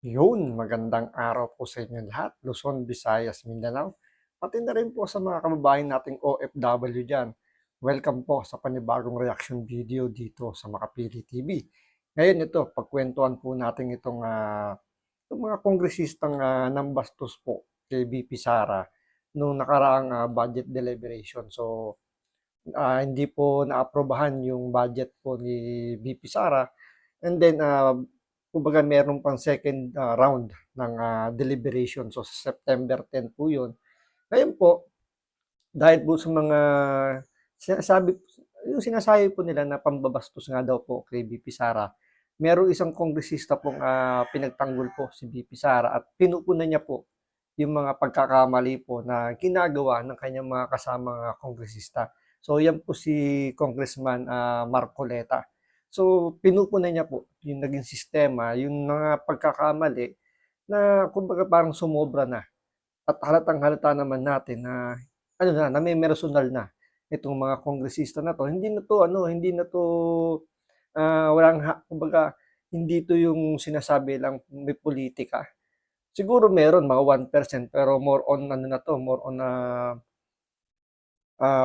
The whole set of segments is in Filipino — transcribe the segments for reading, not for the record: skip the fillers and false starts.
Yun, magandang araw po sa inyo lahat, Luzon, Visayas, Mindanao, pati na rin po sa mga kababayan nating OFW dyan. Welcome po sa panibagong reaction video dito sa Makapili TV. Ngayon ito, pagkwentuhan po natin itong mga kongresistang nambastos po kay VP Sara nung nakaraang budget deliberation. So, hindi po naaprobahan yung budget po ni VP Sara. And then, kumbaga meron pang second round ng deliberation. So, sa September 10 po yun. Ngayon po, dahil po sa mga sinasabi, yung sinasabi po nila na pambabastos nga daw po kay VP Sara, merong isang kongresista pong pinagtanggol po si VP Sara at pinupunan niya po yung mga pagkakamali po na ginagawa ng kanyang mga kasamang kongresista. So yan po si Congressman Marcoleta. So pinupunan niya po yung naging sistema, yung mga pagkakamali na kumbaga parang sumobra na. At halatang halata naman natin na na may personal na itong mga kongresista na to. Hindi na to kumbaga hindi to yung sinasabi lang may politika. Siguro meron mga 1% pero more on more on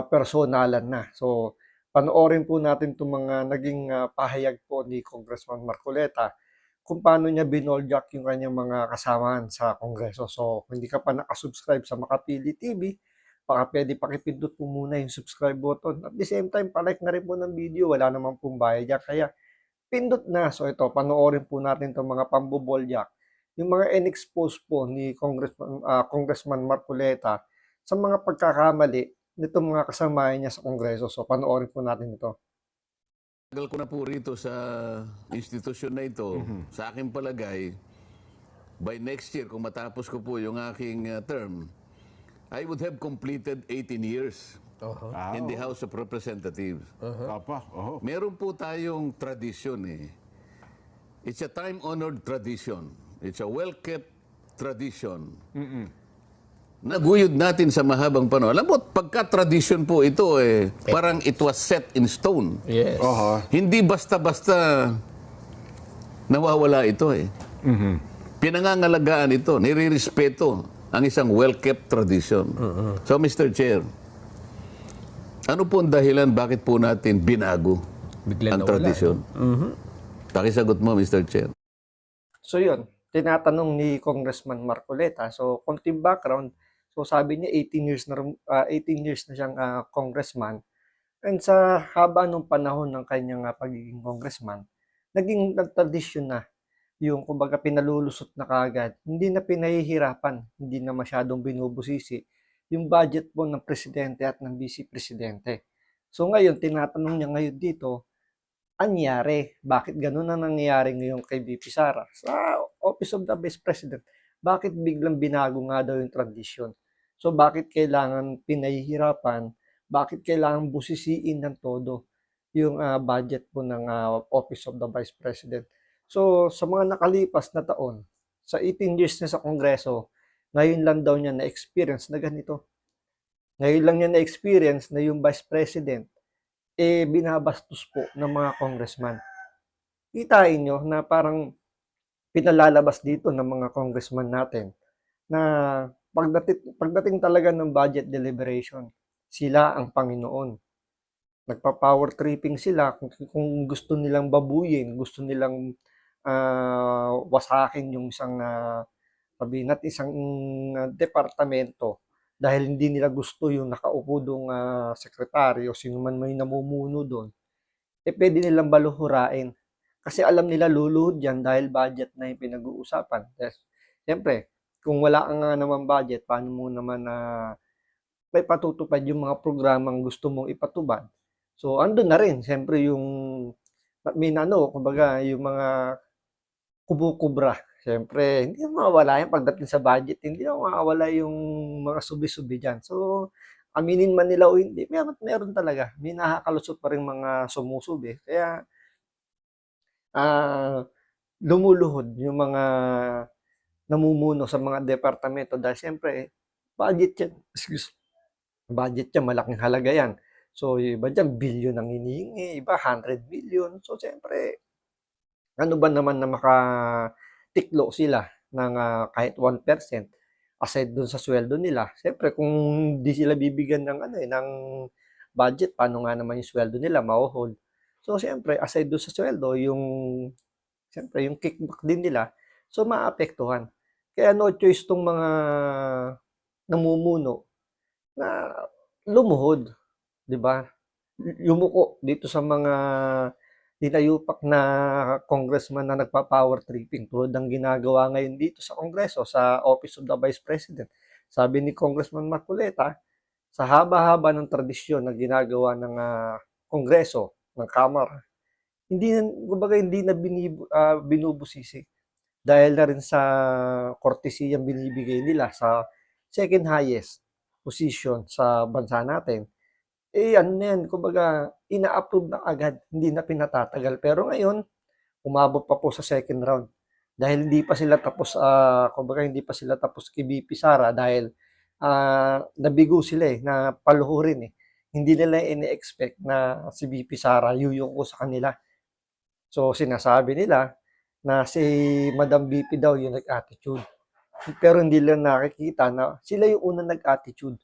personalan na. So, panoorin po natin itong mga naging pahayag po ni Congressman Marcoleta kung paano niya binoljak yung kanyang mga kasamahan sa Kongreso. So, kung hindi ka pa nakasubscribe sa Makapili TV, baka pwede pakipindot po muna yung subscribe button. At the same time, palike na rin po ng video. Wala naman pong bayad yan. Kaya, pindot na. So, ito, panoorin po natin itong mga pamboboljak. Yung mga in-expose po ni Congressman Marcoleta sa mga pagkakamali nitong mga kasamahan niya sa Kongreso. So, panoorin po natin ito. Tagal ko na po rito sa institusyon na ito. Sa aking palagay, by next year, kung matapos ko po yung aking term, I would have completed 18 years in the House of Representatives. Papa, Meron po tayong tradisyon eh. It's a time-honored tradition. It's a well-kept tradition. Naguyod natin sa mahabang panahon. Alam mo, pagka-tradition po ito parang it was set in stone. Yes. Hindi basta-basta nawawala ito eh. Pinangangalagaan ito, nirirespeto ang isang well-kept tradition. So, Mr. Chair, ano po ang dahilan bakit po natin binago Bigla ang nawala, tradisyon? Pakisagot mo, Mr. Chair. So, yun. Tinatanong ni Congressman Marcoleta. So, konting background. So, sabi niya 18 years na siyang congressman. And sa haba ng panahon ng kanyang pagiging congressman, naging nagtradisyon na yung kumbaga pinalulusot na kaagad. Hindi na pinahihirapan, hindi na masyadong binubusisi yung budget po ng presidente at ng vice presidente. So ngayon, tinatanong niya ngayon dito, anyari? Bakit ganun ang nangyayari ngayon kay VP Sara? Sa Office of the Vice President, bakit biglang binago nga daw yung tradisyon? So bakit kailangan pinahihirapan? Bakit kailangan busisiin ng todo yung budget po ng Office of the Vice President? So sa mga nakalipas na taon, sa 18 years na sa Kongreso, ngayon lang daw niya na-experience na ganito. Ngayon lang niya na-experience na yung Vice President binabastos po ng mga congressman. Kitain nyo na parang pinalalabas dito ng mga congressman natin na pagdating talaga ng budget deliberation, sila ang Panginoon. Nagpa-power tripping sila kung gusto nilang babuyin, gusto nilang wasakin yung isang sabihin natin isang departamento dahil hindi nila gusto yung nakaupo dong sekretary o sino man may namumuno doon, pwede nilang baluhurain. Kasi alam nila luluhod yan dahil budget na yung pinag-uusapan. Yes. Siyempre, kung wala ka nga naman budget, paano mo naman may patutupad yung mga programang gusto mong ipatubad? So, andun na rin, siyempre yung kumbaga, yung mga kubukubra. Siyempre, hindi na mawawala yan pagdating sa budget. Hindi na mawawala yung mga subi-subi dyan. So, aminin man nila o hindi, meron talaga. May nakakalusot pa rin mga sumusubi. Kaya, lumuluhod yung mga namumuno sa mga departamento dahil siyempre, budget yan. Budget yan, malaking halaga yan. So, yung iba dyan, billion ang hinihingi, iba 100 billion. So, siyempre, ano ba naman na tiklo sila ng kahit 1% aside dun sa sweldo nila. Siyempre kung hindi sila bibigyan ng ng budget, paano nga naman yung sweldo nila maho-hold. So siyempre aside dun sa sweldo, yung siyempre yung kickback din nila, so maapektuhan. Kaya no choice tong mga namumuno na lumuhod, 'di ba? Yumuko dito sa mga tinayupak na congressman na nagpa-power tripping tulad ng ginagawa ngayon dito sa Kongreso, sa Office of the Vice President. Sabi ni Congressman Marcoleta, sa haba-haba ng tradisyon na ginagawa ng Kongreso, ng Kamara, hindi na, kumbaga, hindi na binubusisi dahil na rin sa kortesiyang binibigay nila sa second highest position sa bansa natin. Ano na yan, kumbaga, ina-approve na agad, hindi na pinatatagal. Pero ngayon, umabot pa po sa second round. Dahil hindi pa sila tapos, kumbaga, hindi pa sila tapos kay VP Sara dahil nabigo sila na paluhurin eh. Hindi nila ini-expect na si VP Sara yuyuko sa kanila. So, sinasabi nila na si Madam VP daw yung nag-attitude. Pero hindi nila nakikita na sila yung unang nag-attitude.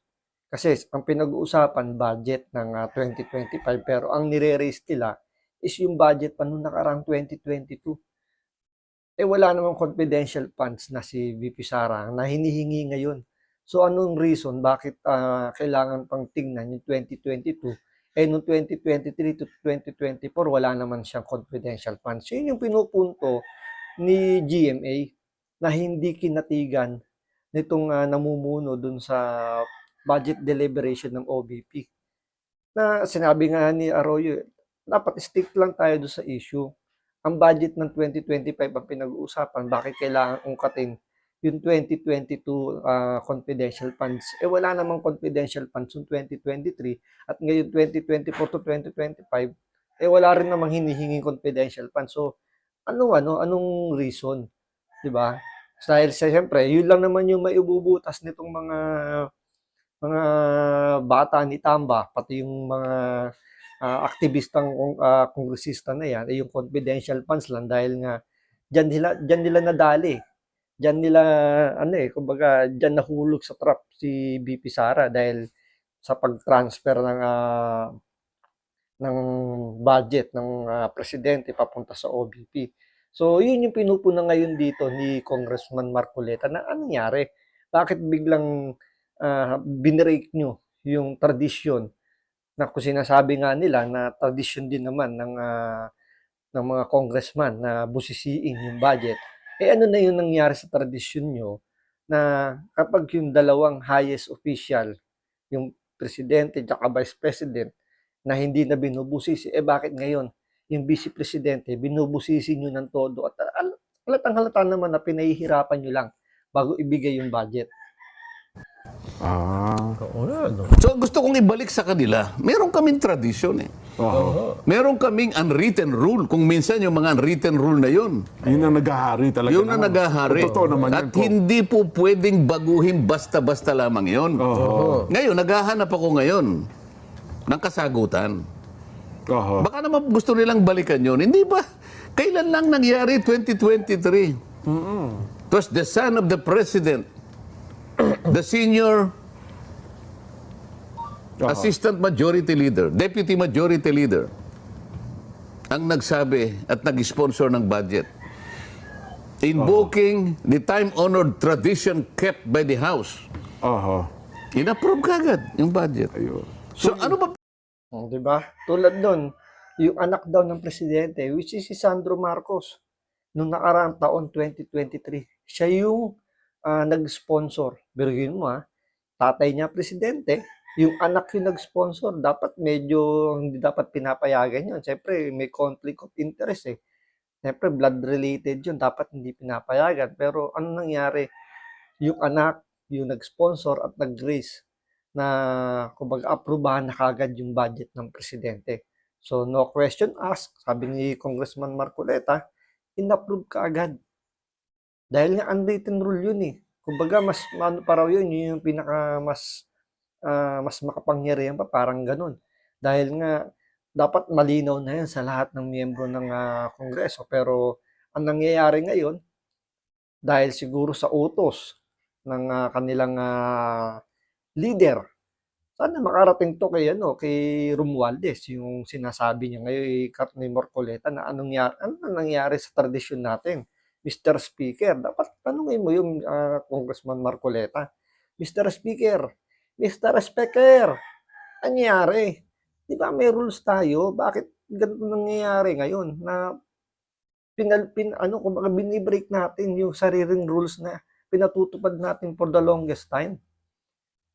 Kasi ang pinag-uusapan budget ng 2025 pero ang nire-raise nila is yung budget pa nung nakaraang 2022. Wala namang confidential funds na si VP Sara na hinihingi ngayon. So anong reason bakit kailangan pang tingnan yung 2022? Noong 2023 to 2024 wala naman siyang confidential funds. Yun yung pinupunto ni GMA na hindi kinatigan nitong namumuno dun sa budget deliberation ng OBP. Na sinabi nga ni Arroyo, dapat stick lang tayo doon sa issue. Ang budget ng 2025 ang pinag-uusapan, bakit kailangan ungkatin yung 2022 confidential funds? Wala namang confidential funds yung 2023 at ngayon 2024 to 2025, wala rin namang hinihinging confidential funds. So, anong reason? 'Di ba? Dahil siyempre, yun lang naman yung maibubutas nitong mga bata ni Tamba, pati yung mga aktivistang kongresista na yan, yung confidential funds lang dahil nga diyan nila nadali. Diyan nila kumbaga diyan nahulog sa trap si BP Sara dahil sa pag-transfer ng budget ng presidente papunta sa OBP. So, yun yung pinupuna ngayon dito ni Congressman Marcoleta na anong nangyari? Bakit biglang binrake nyo yung tradisyon na kung sinasabi nga nila na tradisyon din naman ng mga congressman na busisiin yung budget. Ano na yung nangyari sa tradisyon nyo na kapag yung dalawang highest official, yung presidente at vice president, na hindi na binubusisi, bakit ngayon yung vice presidente binubusisi nyo ng todo at halatang halata naman na pinahihirapan nyo lang bago ibigay yung budget. Oo nga, no? So gusto kong ibalik sa kanila, meron kaming tradisyon eh. Meron kaming unwritten rule. Kung minsan yung mga unwritten rule na yun, Yun ang naghahari talaga. yun ang naghahari. Totoo naman At yan po. hindi po pwedeng baguhin basta-basta lamang yun. Ngayon, naghahanap ako ngayon ng kasagutan. Baka naman gusto nilang balikan yun. Hindi ba? Kailan lang nangyari? 2023. It was the son of the president, the senior assistant majority leader, deputy majority leader, ang nagsabi at nag-sponsor ng budget. Invoking the time-honored tradition kept by the House. In-approve kagad yung budget. Ayun. So ano ba? Di ba? Tulad nun, yung anak daw ng presidente, which is si Sandro Marcos, nung nakaraang taon 2023, siya yung nag-sponsor. Birgin mo tatay niya presidente, yung anak yung nag-sponsor, dapat medyo hindi dapat pinapayagan yun. Siyempre, may conflict of interest eh. Siyempre, blood-related yun, dapat hindi pinapayagan. Pero ano nangyari? Yung anak, yung nag-sponsor at nag-raise na kumbaga aprubahan na kagad yung budget ng presidente. So, no question asked, sabi ni Congressman Marcoleta, in-approve ka agad. Dahil nga unwritten rule yun eh. Kumbaga, mas ano pa raw yun yung pinaka mas makapangyarihan pa, parang ganun. Dahil nga, dapat malinaw na yan sa lahat ng miyembro ng Kongreso. Pero, ang nangyayari ngayon, dahil siguro sa utos ng kanilang leader. Sana makarating to kay ano, kay Romualdez, yung sinasabi niya ngayon ni Marcoleta na ano na nangyari sa tradisyon natin. Mr. Speaker, dapat tanungin mo yung Congressman Marcoleta. Mr. Speaker, Mr. Speaker, nangyari? Di ba may rules tayo? Bakit ganito nangyayari ngayon na kumbaga binibreak natin yung sariling rules na pinatutupad natin for the longest time.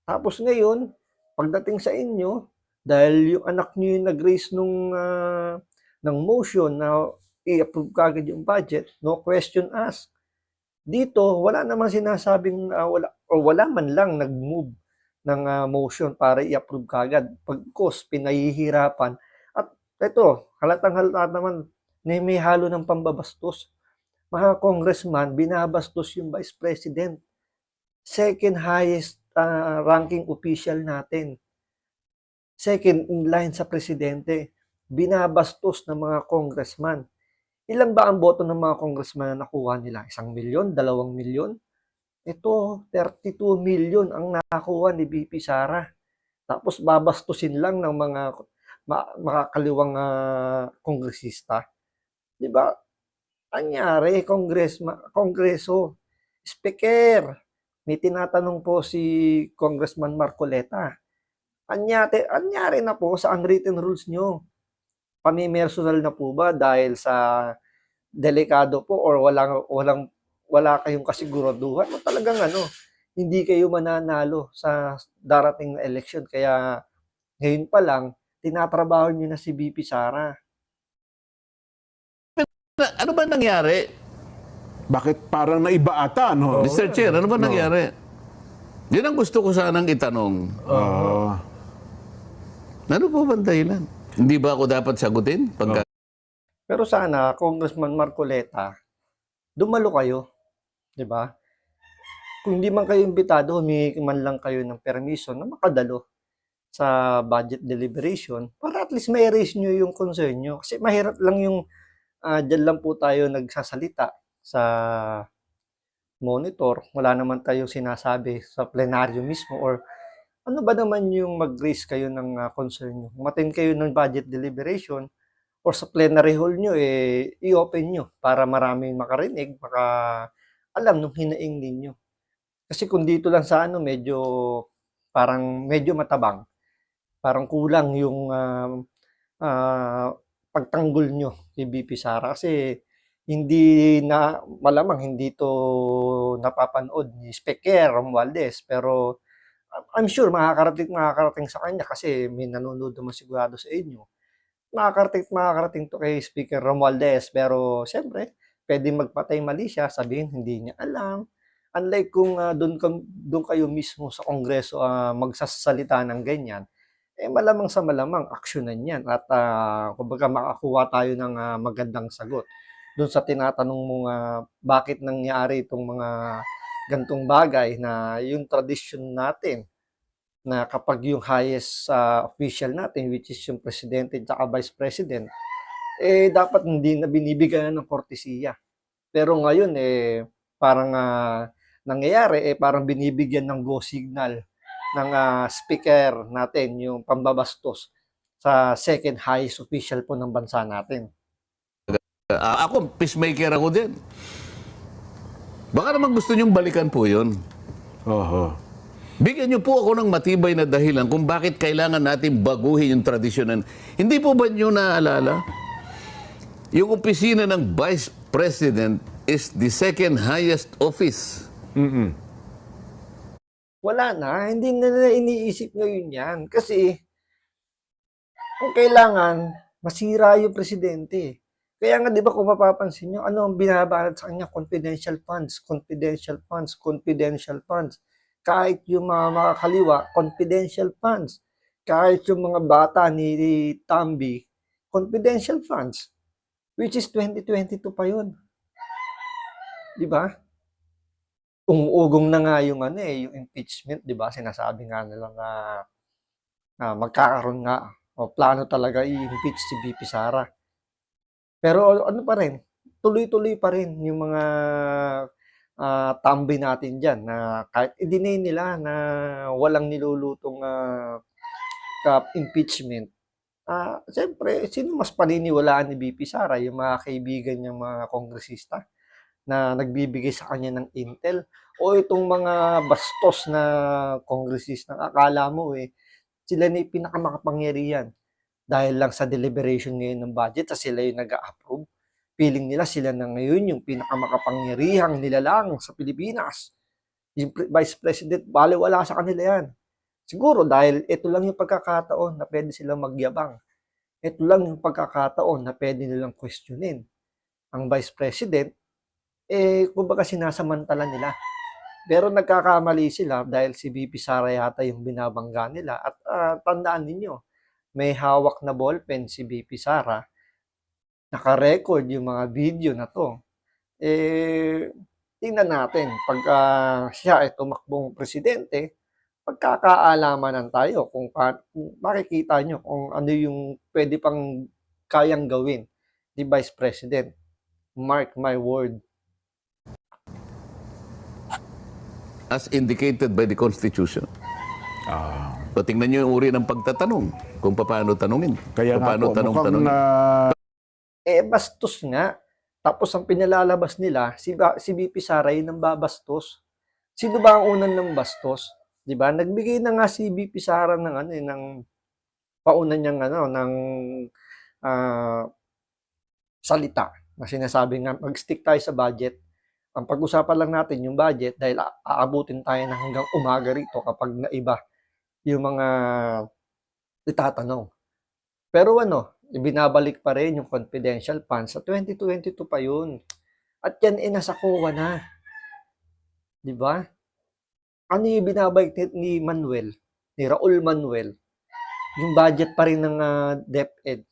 Tapos ngayon, pagdating sa inyo, dahil yung anak niyo yung nag-raise ng motion na i-approve kagad yung budget, no question asked. Dito, wala namang sinasabing wala man lang nag-move ng motion para i-approve kagad. Pagkos, pinahihirapan. At ito, halatang-halata naman na may halo ng pambabastos. Mga congressman, binabastos yung vice president. Second highest ranking official natin. Second in line sa presidente. Binabastos ng mga congressman. Ilan ba ang boto ng mga congressman na nakuha nila? 1 milyon? 2 milyon? Ito, 32 million ang nakakuha ni VP Sara. Tapos babastusin lang ng mga makakaliwang kongresista. Di ba? Anyari, Kongreso. Speaker, may tinatanong po si Congressman Marcoleta. Anyari na po sa unwritten rules nyo. Pamimersonal na po ba dahil sa delikado po or wala kayong kasiguraduhan o talagang hindi kayo mananalo sa darating na eleksyon. Kaya ngayon pa lang, tinatrabaho niyo na si VP Sara. Ano ba nangyari? Bakit parang naiba ata, no? Mr. Chair, ano ba nangyari? Yun ang gusto ko sanang itanong. Ano po ba ang dahilan? Hindi ba ako dapat sagutin? Pero sana, Congressman Marcoleta, dumalo kayo. Di ba? Kung hindi man kayo imbitado, humingi man lang kayo ng permission na makadalo sa budget deliberation para at least may raise nyo yung concern nyo. Kasi mahirap lang yung dyan lang po tayo nagsasalita sa monitor. Wala naman tayong sinasabi sa plenaryo mismo or ano ba naman yung mag-raise kayo ng concern nyo. Umattend kayo ng budget deliberation or sa plenary hall nyo, i-open nyo para maraming makarinig, alam nung hinaing ninyo. Kasi kung dito lang sa medyo matabang, parang kulang yung pagtanggol nyo kay VP Sara kasi malamang hindi to napapanood ni Speaker Romualdez pero I'm sure makakarating sa kanya kasi may nanonood naman sigurado sa inyo. Makakarating to kay Speaker Romualdez pero siyempre pwede magpatay mali siya, sabihin hindi niya alam. Unlike kung doon kayo mismo sa Kongreso magsasalita ng ganyan, malamang sa malamang aksyonan yan at kumbaga makakuha tayo ng magandang sagot doon sa tinatanong mo bakit nangyari itong mga gantong bagay na yung tradisyon natin na kapag yung highest official natin which is yung presidente at vice president dapat hindi na binibigyan ng kortesiya. Pero ngayon parang nangyayari parang binibigyan ng go signal ng speaker natin yung pambabastos sa second highest official po ng bansa natin. Ako, peacemaker ako din. Baka naman gusto nyong balikan po yun. Bigyan niyo po ako ng matibay na dahilan kung bakit kailangan natin baguhin yung tradisyon. Hindi po ba niyo naaalala? Yung opisina ng Vice President is the second highest office. Wala na, hindi na nila iniisip ngayon yan. Kasi kung kailangan, masira yung presidente. Kaya nga, di ba kung mapapansin nyo, ano ang binabalat sa kanya? Confidential funds, confidential funds, confidential funds. Kahit yung mga makakaliwa, confidential funds. Kahit yung mga bata ni Tambi, confidential funds. Which is 2022 pa yun. Di ba? Umuugong na nga yung yung impeachment, di ba? Sinasabi nga nila na magkakaroon nga o plano talaga i-impeach si VP Sara. Pero ano pa rin, tuloy-tuloy pa rin yung mga tambay natin diyan na kahit i-deny nila na walang nilulutong impeachment. Siyempre, sino mas paniniwalaan ni VP Sara, yung mga kaibigan niyang mga kongresista na nagbibigay sa kanya ng intel, o itong mga bastos na kongresista akala mo sila na yung pinakamakapangyarihan dahil lang sa deliberation ngayon ng budget sa sila yung nag-a-approve. Feeling nila sila na ngayon yung pinakamakapangyarihang nilalang sa Pilipinas. Yung Vice President, baliwala sa kanila yan. Siguro dahil ito lang yung pagkakataon na pwede silang magyabang. Ito lang yung pagkakataon na pwede nilang questionin ang Vice President, kumbaga sinasamantala nila. Pero nagkakamali sila dahil si VP Sara yata yung binabangga nila. At tandaan ninyo, may hawak na ballpen si VP Sara. Naka-record yung mga video na to. Tingnan natin, pag siya ay tumakbong presidente, pagkakaalamanan tayo kung makikita nyo kung ano yung pwede pang kayang gawin ni Vice President. Mark my word. As indicated by the Constitution. So, tingnan nyo yung uri ng pagtatanong. Kung paano tanungin. Kaya nga paano po, mukhang Bastos nga. Tapos ang pinalalabas nila, si VP Sara yun ang babastos. Sino ba ang unang ng bastos? 'Di ba? Nagbigay na nga si VP Sara ng ng pauna niyang ng salita na sinasabi nga mag-stick tayo sa budget. Ang pag-usapan lang natin yung budget dahil aabutin tayo na hanggang umaga rito kapag naiba yung mga itatanong. Pero ibinabalik pa rin yung confidential funds sa 2022 pa yun. At yan nasa COA na. 'Di ba? Ano yung binabalik ni Manuel, ni Raul Manuel? Yung budget pa rin ng DepEd.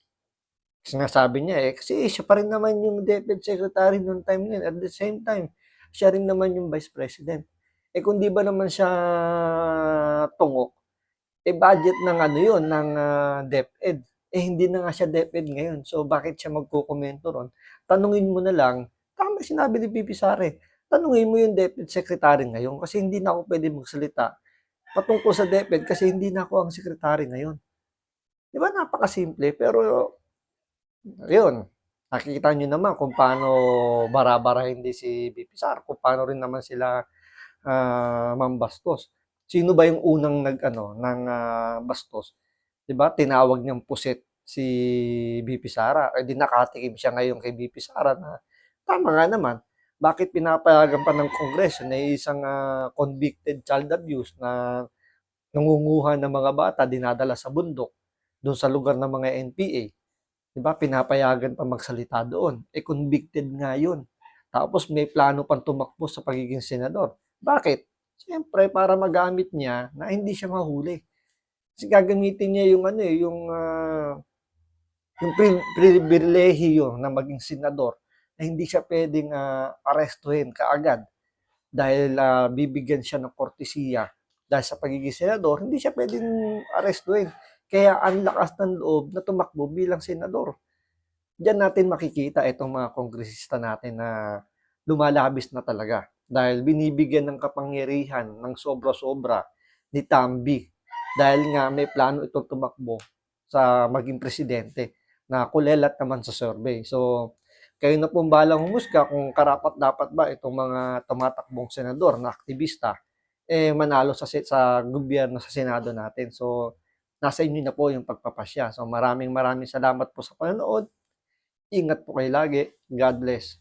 Sinasabi niya kasi siya pa rin naman yung DepEd Secretary noong time na yun. At the same time, siya rin naman yung Vice President. Kung di ba naman siya tungok, budget ng yun, ng DepEd. Hindi na nga siya DepEd ngayon. So, bakit siya magkukomento ron? Tanungin mo na lang, tama sinabi ni Pipi Sare, tanungin mo yung DepEd Secretary ngayon kasi hindi na ako pwede magsalita patungkol sa DepEd kasi hindi na ako ang Secretary ngayon. Di ba napakasimple? Pero, yun, nakikita nyo naman kung paano bara-bara hindi si VP Sara, kung paano rin naman sila mambastos. Sino ba yung unang ng bastos? 'Di ba? Tinawag niyang puset si VP Sara. Di nakatikim siya ngayon kay VP Sara na tama nga naman. Bakit pinapayagan pa ng Kongreso na isang convicted child abuse na nangunguha ng mga bata, dinadala sa bundok, doon sa lugar ng mga NPA. 'Di ba? Pinapayagan pa magsalita doon. Convicted nga yun. Tapos may plano pang tumakbo sa pagiging senador. Bakit? Siyempre, para magamit niya na hindi siya mahuli. Kasi gagamitin niya yung yung pribilehiyo na maging senador na hindi siya pwedeng arestuhin kaagad dahil bibigyan siya ng kortesiya dahil sa pagiging senador, hindi siya pwedeng arestuhin. Kaya ang lakas ng loob na tumakbo bilang senador. Diyan natin makikita itong mga kongresista natin na lumalabis na talaga dahil binibigyan ng kapangyarihan ng sobra-sobra ni Tambi dahil nga may plano itong tumakbo sa maging presidente na kulelat naman sa survey. So, kayo na pong balang humusga kung karapat-dapat ba itong mga tumatakbong senador na aktivista manalo sa gobyerno sa Senado natin. So, nasa inyo na po yung pagpapasya. So, maraming salamat po sa panonood. Ingat po kayo lagi. God bless.